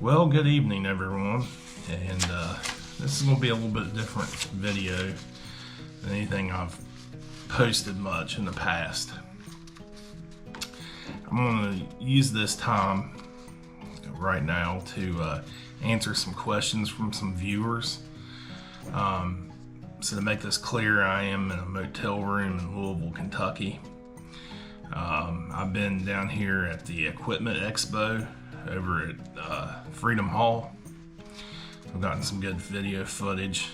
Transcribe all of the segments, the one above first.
Well, good evening, everyone, and this is going to be a little bit different video than anything I've posted much in the past. I'm going to use this time right now to answer some questions from some viewers. So to make this clear, I am in a motel room in Louisville, Kentucky. I've been down here at the Equipment Expo over at Freedom Hall. I've gotten some good video footage,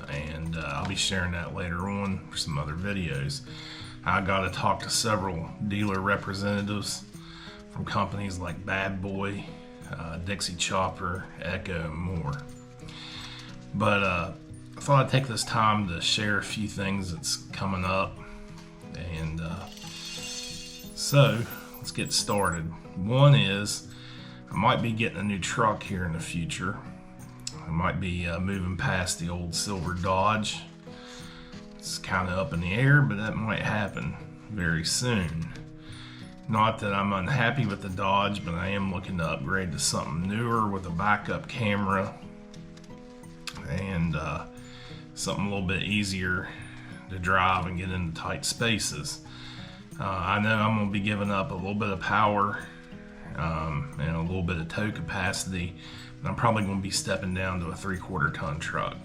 and I'll be sharing that later on for some other videos. I got to talk to several dealer representatives from companies like Bad Boy, Dixie Chopper, Echo, and more. But I thought I'd take this time to share a few things that's coming up, and so let's get started. One is I might be getting a new truck here in the future. I might be moving past the old silver Dodge. It's kind of up in the air, but that might happen very soon. Not that I'm unhappy with the Dodge, but I am looking to upgrade to something newer with a backup camera and something a little bit easier to drive and get into tight spaces. I know I'm going to be giving up a little bit of power and a little bit of tow capacity, but I'm probably going to be stepping down to a 3/4 ton truck.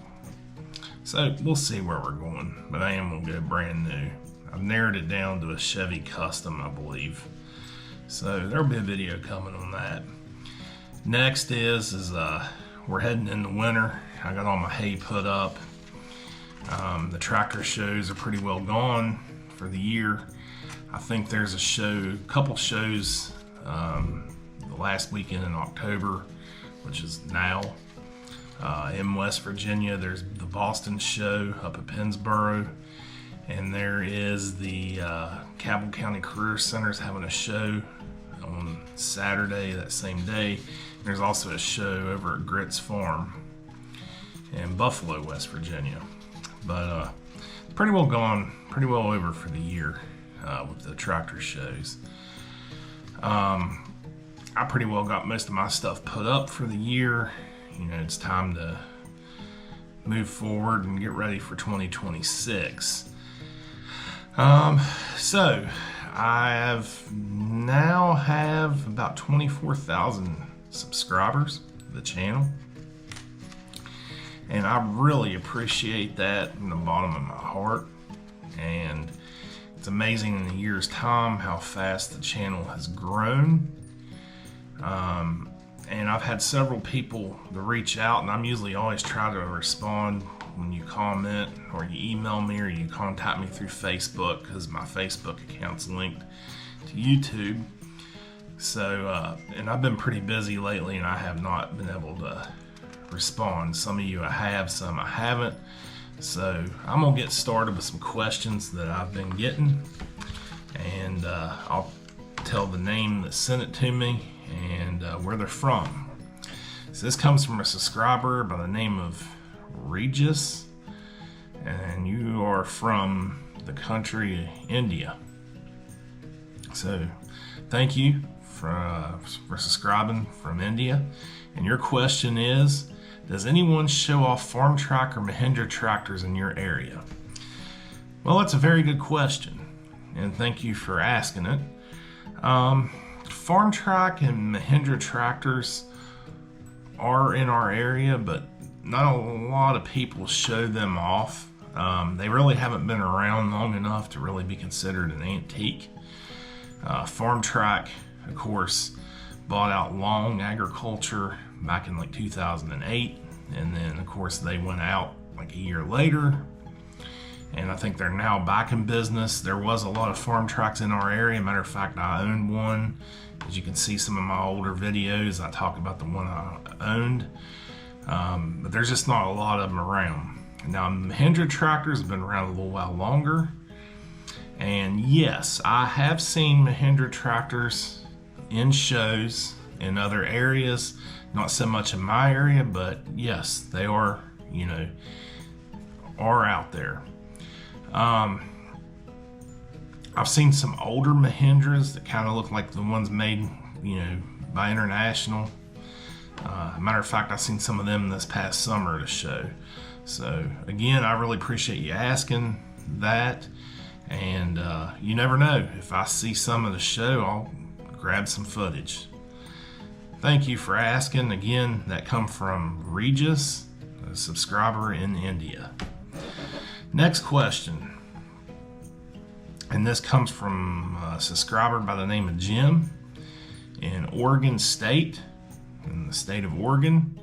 So we'll see where we're going, but I am going to go brand new. I've narrowed it down to a Chevy Custom, I believe. So there'll be a video coming on that. Next is we're heading into winter. I got all my hay put up. The tractor shows are pretty well gone for the year. I think there's a couple shows the last weekend in October, which is now. In West Virginia, there's the Boston show up at Pennsboro, and there is the Cabell County Career Center's having a show on Saturday that same day. There's also a show over at Grits Farm in Buffalo, West Virginia. But pretty well gone, pretty well over for the year with the tractor shows. I pretty well got most of my stuff put up for the year. You know, it's time to move forward and get ready for 2026. So I now have about 24,000 subscribers to the channel, and I really appreciate that from the bottom of my heart. And it's amazing in a year's time how fast the channel has grown. And I've had several people to reach out, and I'm usually always try to respond when you comment or you email me or you contact me through Facebook, because my Facebook account's linked to YouTube. So, and I've been pretty busy lately, and I have not been able to respond. Some of you I have, some I haven't. So I'm gonna get started with some questions that I've been getting, and I'll tell the name that sent it to me and where they're from. So this comes from a subscriber by the name of Regis, and you are from the country India. So thank you for subscribing from India. And your question is, does anyone show off farm track or Mahindra tractors in your area? Well, that's a very good question, and thank you for asking it. Farm track and Mahindra tractors are in our area, but not a lot of people show them off. They really haven't been around long enough to really be considered an antique. Farm track, of course, bought out Long Agriculture back in like 2008, and then of course they went out like a year later, and I think they're now back in business. There was a lot of farm tracks in our area. Matter of fact, I owned one. As you can see, some of my older videos, I talk about the one I owned, but there's just not a lot of them around. Now, Mahindra tractors have been around a little while longer, and yes, I have seen Mahindra tractors in shows in other areas, not so much in my area, but yes, they are, are out there. I've seen some older Mahindras that kind of look like the ones made, by International. Matter of fact, I seen some of them this past summer at a show. So again, I really appreciate you asking that. And you never know, if I see some of the show, I'll grab some footage. Thank you for asking. Again, that come from Regis, a subscriber in India. Next question. And this comes from a subscriber by the name of Jim in Oregon State, in the state of Oregon,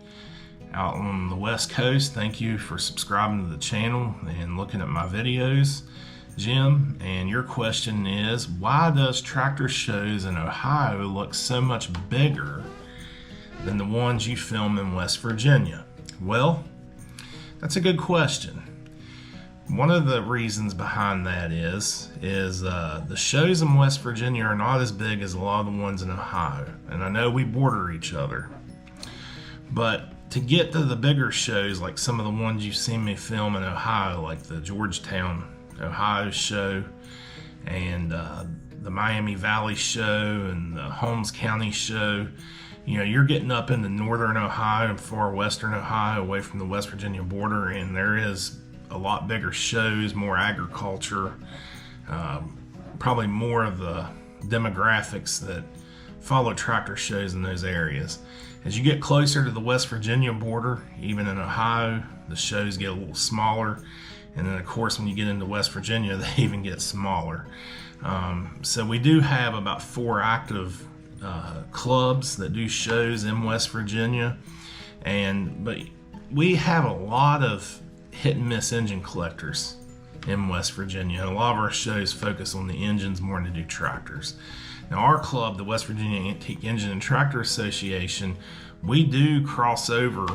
out on the West Coast. Thank you for subscribing to the channel and looking at my videos, Jim. And your question is, why does tractor shows in Ohio look so much bigger than the ones you film in West Virginia? Well, that's a good question. One of the reasons behind that is the shows in West Virginia are not as big as a lot of the ones in Ohio. And I know we border each other. But to get to the bigger shows, like some of the ones you've seen me film in Ohio, like the Georgetown, Ohio show, and the Miami Valley show, and the Holmes County show, you know, you're getting up into northern Ohio and far western Ohio, away from the West Virginia border, and there is a lot bigger shows, more agriculture, probably more of the demographics that follow tractor shows in those areas. As you get closer to the West Virginia border, even in Ohio, the shows get a little smaller. And then of course, when you get into West Virginia, they even get smaller. So we do have about 4 active clubs that do shows in West Virginia. But we have a lot of hit and miss engine collectors in West Virginia. And a lot of our shows focus on the engines more than they do tractors. Now our club, the West Virginia Antique Engine and Tractor Association, we do cross over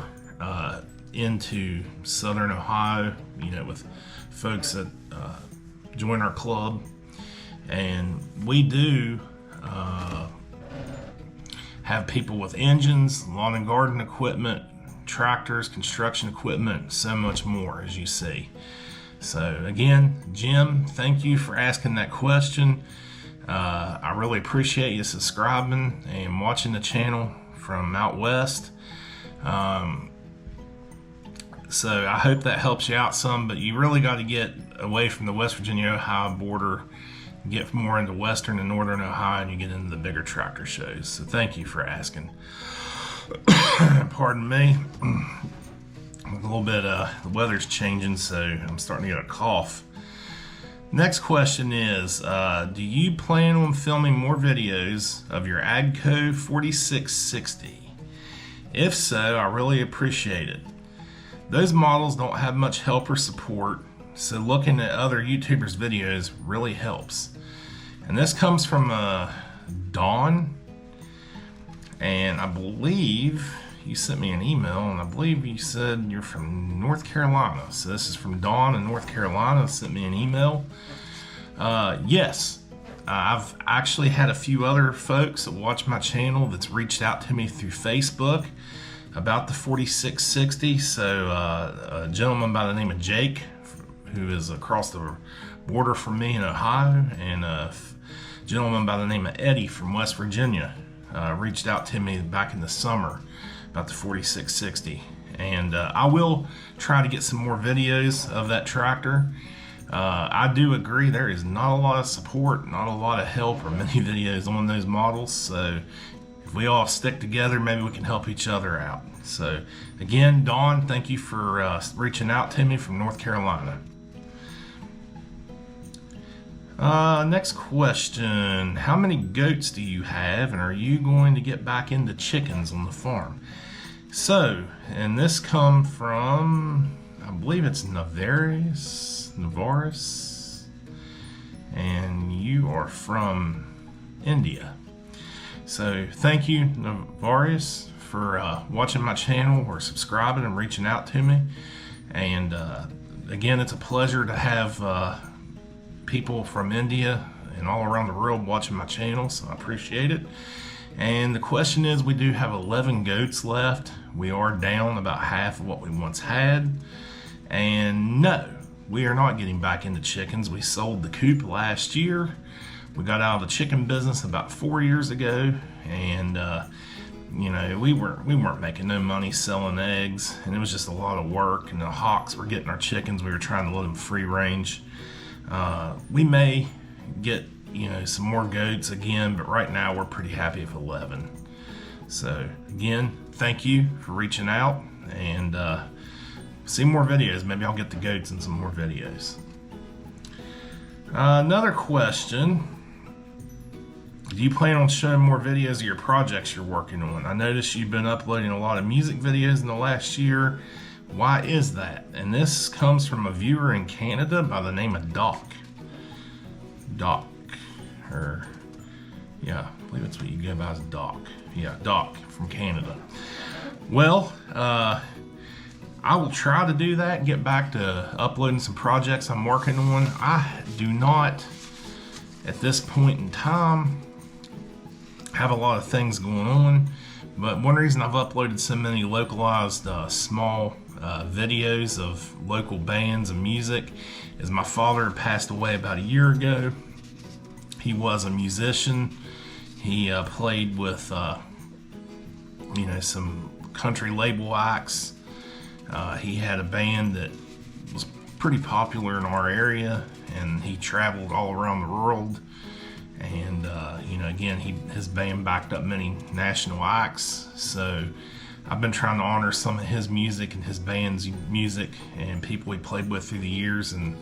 into Southern Ohio, you know, with folks that join our club. And we do have people with engines, lawn and garden equipment, tractors, construction equipment, so much more, as you see. So again, Jim, thank you for asking that question. I really appreciate you subscribing and watching the channel from out west. So I hope that helps you out some, but you really got to get away from the West Virginia-Ohio border, get more into western and northern Ohio, and you get into the bigger tractor shows. So thank you for asking. Pardon me. A little bit, the weather's changing, so I'm starting to get a cough. Next question is, do you plan on filming more videos of your AGCO 4660? If so, I really appreciate it. Those models don't have much help or support, so looking at other YouTubers' videos really helps. And this comes from Dawn, and I believe you sent me an email, and I believe you said you're from North Carolina. So this is from Dawn in North Carolina, sent me an email. Yes, I've actually had a few other folks that watch my channel that's reached out to me through Facebook about the 4660. So a gentleman by the name of Jake, who is across the border from me in Ohio, and a gentleman by the name of Eddie from West Virginia reached out to me back in the summer about the 4660. And I will try to get some more videos of that tractor. I do agree there is not a lot of support, not a lot of help or many videos on those models. So if we all stick together, maybe we can help each other out. So again, Dawn, thank you for reaching out to me from North Carolina. Next question. How many goats do you have, and are you going to get back into chickens on the farm? So, and this come from, I believe it's Navaris, and you are from India. So thank you, Navaris, for watching my channel or subscribing and reaching out to me. And again, it's a pleasure to have people from India and all around the world watching my channel, so I appreciate it. And the question is, we do have 11 goats left. We are down about half of what we once had. And no, we are not getting back into chickens. We sold the coop last year. We got out of the chicken business about 4 years ago. And we weren't making no money selling eggs, and it was just a lot of work. And the hawks were getting our chickens. We were trying to let them free range. We may get some more goats again, but right now we're pretty happy with 11. So again, thank you for reaching out, and see more videos. Maybe I'll get the goats in some more videos. Another question: do you plan on showing more videos of your projects you're working on? I noticed you've been uploading a lot of music videos in the last year. Why is that? And this comes from a viewer in Canada by the name of Doc. I believe that's what you go by as Doc. Yeah, Doc from Canada. Well, I will try to do that and get back to uploading some projects I'm working on. I do not, at this point in time, have a lot of things going on, but one reason I've uploaded so many localized small videos of local bands and music is my father passed away about a year ago. He was a musician. He played with some country label acts. He had a band that was pretty popular in our area, and he traveled all around the world. And again, his band backed up many national acts. So I've been trying to honor some of his music and his band's music and people he played with through the years. And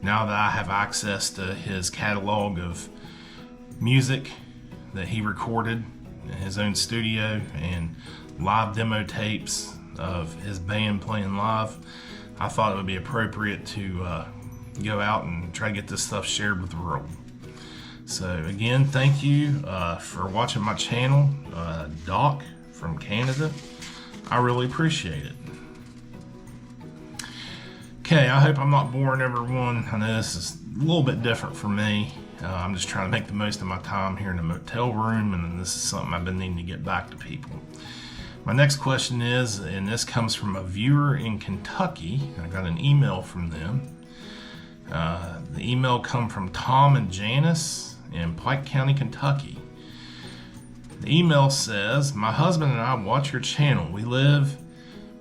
now that I have access to his catalog of music that he recorded in his own studio and live demo tapes of his band playing live, I thought it would be appropriate to go out and try to get this stuff shared with the world. So again, thank you for watching my channel, Doc from Canada. I really appreciate it. Okay, I hope I'm not boring everyone. I know this is a little bit different for me. I'm just trying to make the most of my time here in the motel room, and this is something I've been needing to get back to people. My next question is, and this comes from a viewer in Kentucky. I got an email from them. The email come from Tom and Janice in Pike County, Kentucky. The email says, my husband and I watch your channel. We live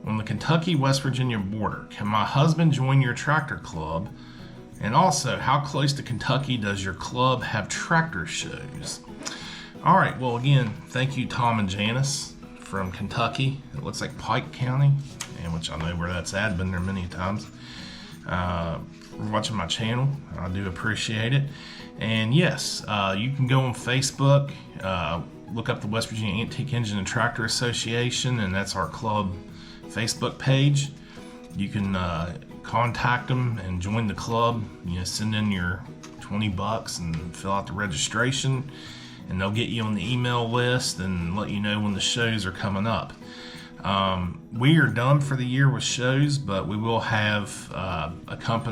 on the Kentucky-West Virginia border. Can my husband join your tractor club? And also, how close to Kentucky does your club have tractor shows? All right, well, again, thank you, Tom and Janice from Kentucky. It looks like Pike County, and which I know where that's at. I've been there many times. For watching my channel. I do appreciate it. And yes, you can go on Facebook, look up the West Virginia Antique Engine and Tractor Association, and that's our club Facebook page. You can contact them and join the club. Send in your $20 and fill out the registration, and they'll get you on the email list and let you know when the shows are coming up. We are done for the year with shows, but we will have a club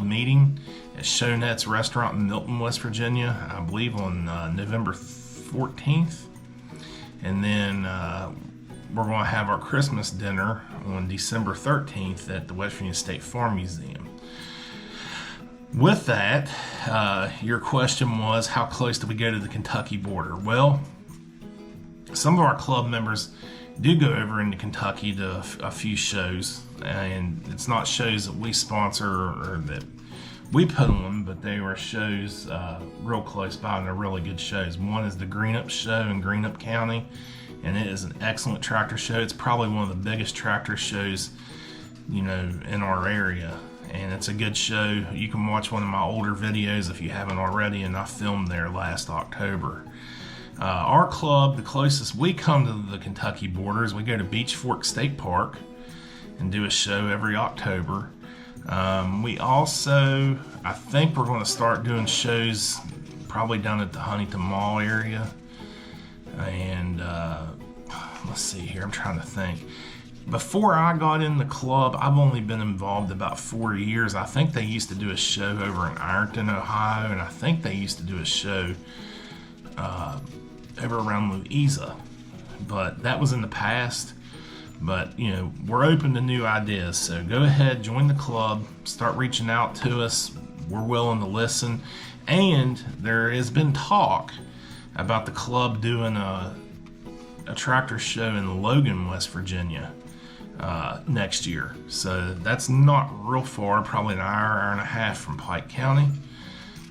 meeting at Shownet's Restaurant in Milton, West Virginia, I believe on November 14th. And then we're going to have our Christmas dinner on December 13th at the West Virginia State Farm Museum. With that, your question was, how close do we go to the Kentucky border? Well, some of our club members do go over into Kentucky to a few shows, and it's not shows that we sponsor or that we put on, but they were shows real close by, and they're really good shows. One is the Greenup show in Greenup County, and it is an excellent tractor show. It's probably one of the biggest tractor shows, in our area, and it's a good show. You can watch one of my older videos if you haven't already, and I filmed there last October. Our club, the closest we come to the Kentucky border, is we go to Beach Fork State Park and do a show every October. We also, I think we're going to start doing shows probably down at the Huntington Mall area. And let's see here, I'm trying to think. Before I got in the club, I've only been involved about 4 years. I think they used to do a show over in Ironton, Ohio, and I think they used to do a show over around Louisa, but that was in the past. But we're open to new ideas, so go ahead, join the club, start reaching out to us. We're willing to listen. And there has been talk about the club doing a a tractor show in Logan, West Virginia next year. So that's not real far, probably an hour and a half from Pike County,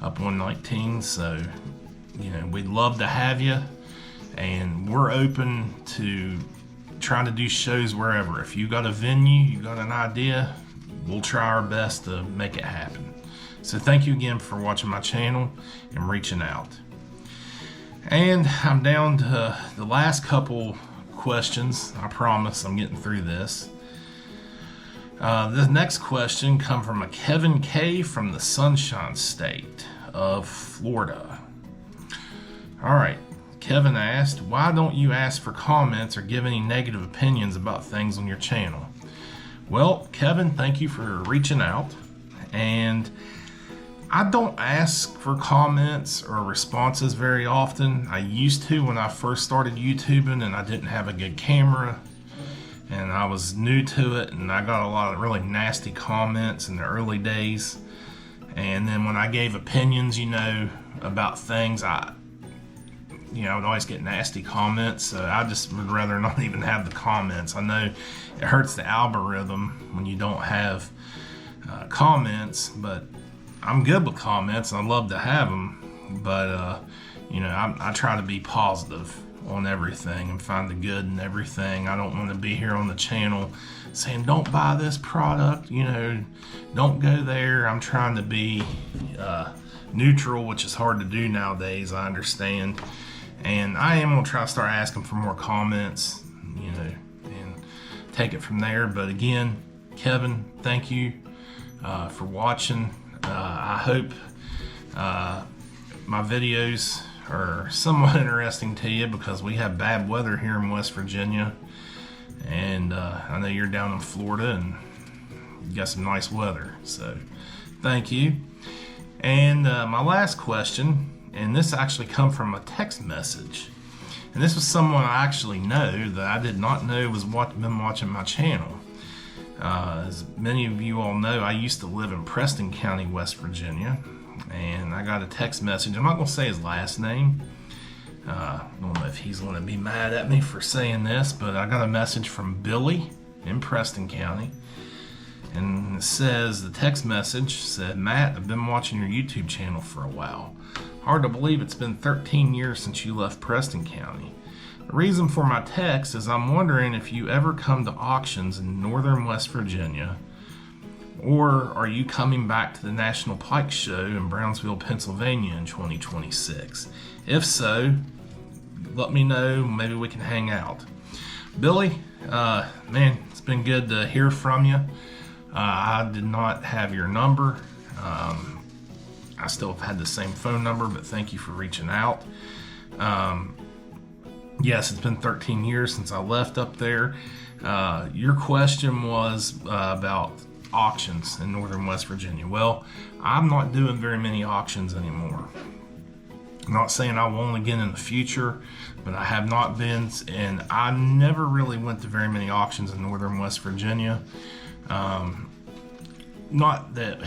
up 119. So, we'd love to have you, and we're open to trying to do shows wherever. If you got a venue, you got an idea, we'll try our best to make it happen. So thank you again for watching my channel and reaching out. And I'm down to the last couple questions. I promise I'm getting through this. The next question comes from a Kevin K from the Sunshine State of Florida. All right, Kevin asked, why don't you ask for comments or give any negative opinions about things on your channel? Well, Kevin, thank you for reaching out. And I don't ask for comments or responses very often. I used to when I first started YouTubing and I didn't have a good camera and I was new to it, and I got a lot of really nasty comments in the early days. And then when I gave opinions, about things, I would always get nasty comments. So I just would rather not even have the comments. I know it hurts the algorithm when you don't have comments, but I'm good with comments and I love to have them, but I try to be positive on everything and find the good in everything. I don't want to be here on the channel saying don't buy this product, don't go there. I'm trying to be neutral, which is hard to do nowadays, I understand. And I am going to try to start asking for more comments, and take it from there. But again, Kevin, thank you for watching. I hope my videos are somewhat interesting to you, because we have bad weather here in West Virginia, and I know you're down in Florida and you got some nice weather, so thank you. And my last question, and this actually come from a text message, and this was someone I actually know that I did not know was been watching my channel. As many of you all know, I used to live in Preston County, West Virginia, and I got a text message. I'm not going to say his last name. I don't know if he's going to be mad at me for saying this, but I got a message from Billy in Preston County, and it says, the text message said, Matt, I've been watching your YouTube channel for a while. Hard to believe it's been 13 years since you left Preston County. The reason for my text is I'm wondering if you ever come to auctions in northern West Virginia, or are you coming back to the National Pike Show in Brownsville, Pennsylvania in 2026? If so, let me know, maybe we can hang out. Billy, man, it's been good to hear from you. I did not have your number. I still have had the same phone number, but thank you for reaching out. Yes, it's been 13 years since I left up there. Your question was about auctions in northern West Virginia. Well, I'm not doing very many auctions anymore. I'm not saying I won't again in the future, but I have not been, and I never really went to very many auctions in northern West Virginia. Not that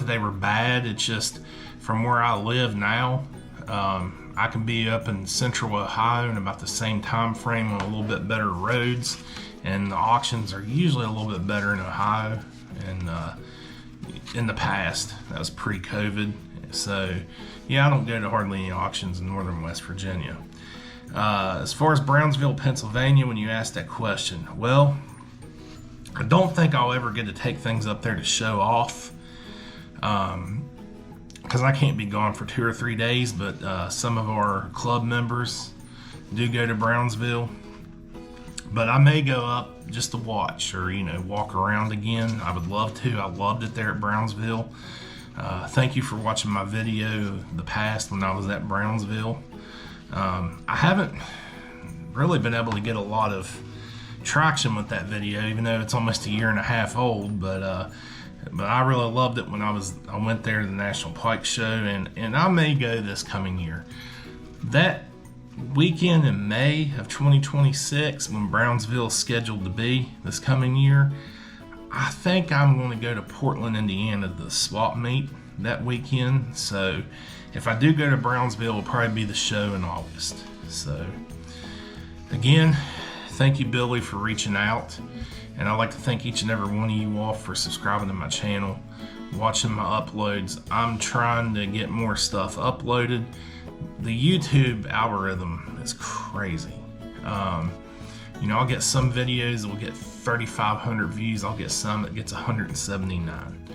they were bad, it's just from where I live now, I can be up in central Ohio in about the same time frame on a little bit better roads, and the auctions are usually a little bit better in Ohio. And in the past, that was pre-COVID. So yeah, I don't go to hardly any auctions in northern West Virginia. As far as Brownsville, Pennsylvania, when you asked that question, well, I don't think I'll ever get to take things up there to show off, because I can't be gone for 2 or 3 days, but some of our club members do go to Brownsville. But I may go up just to watch, or walk around again. I would love to. I loved it there at Brownsville. Thank you for watching my video of the past when I was at Brownsville. I haven't really been able to get a lot of traction with that video, even though it's almost 1.5 years old, but I really loved it when I went there to the National Pike Show, and I may go this coming year. That weekend in May of 2026, when Brownsville is scheduled to be this coming year, I think I'm going to go to Portland, Indiana, to the swap meet that weekend. So if I do go to Brownsville, it'll probably be the show in August. So Again, thank you, Billy, for reaching out. And I'd like to thank each and every one of you all for subscribing to my channel, watching my uploads. I'm trying to get more stuff uploaded. The YouTube algorithm is crazy. I'll get some videos that will get 3,500 views. I'll get some that gets 179.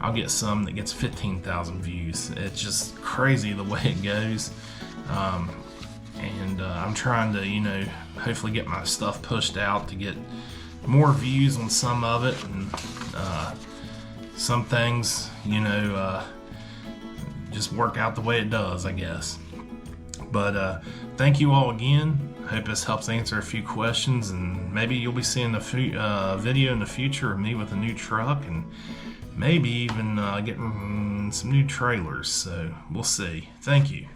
I'll get some that gets 15,000 views. It's just crazy the way it goes. I'm trying to, hopefully get my stuff pushed out to get more views on some of it, and some things, just work out the way it does, I guess. But thank you all again. Hope this helps answer a few questions, and maybe you'll be seeing a video in the future of me with a new truck, and maybe even getting some new trailers. So we'll see. Thank you.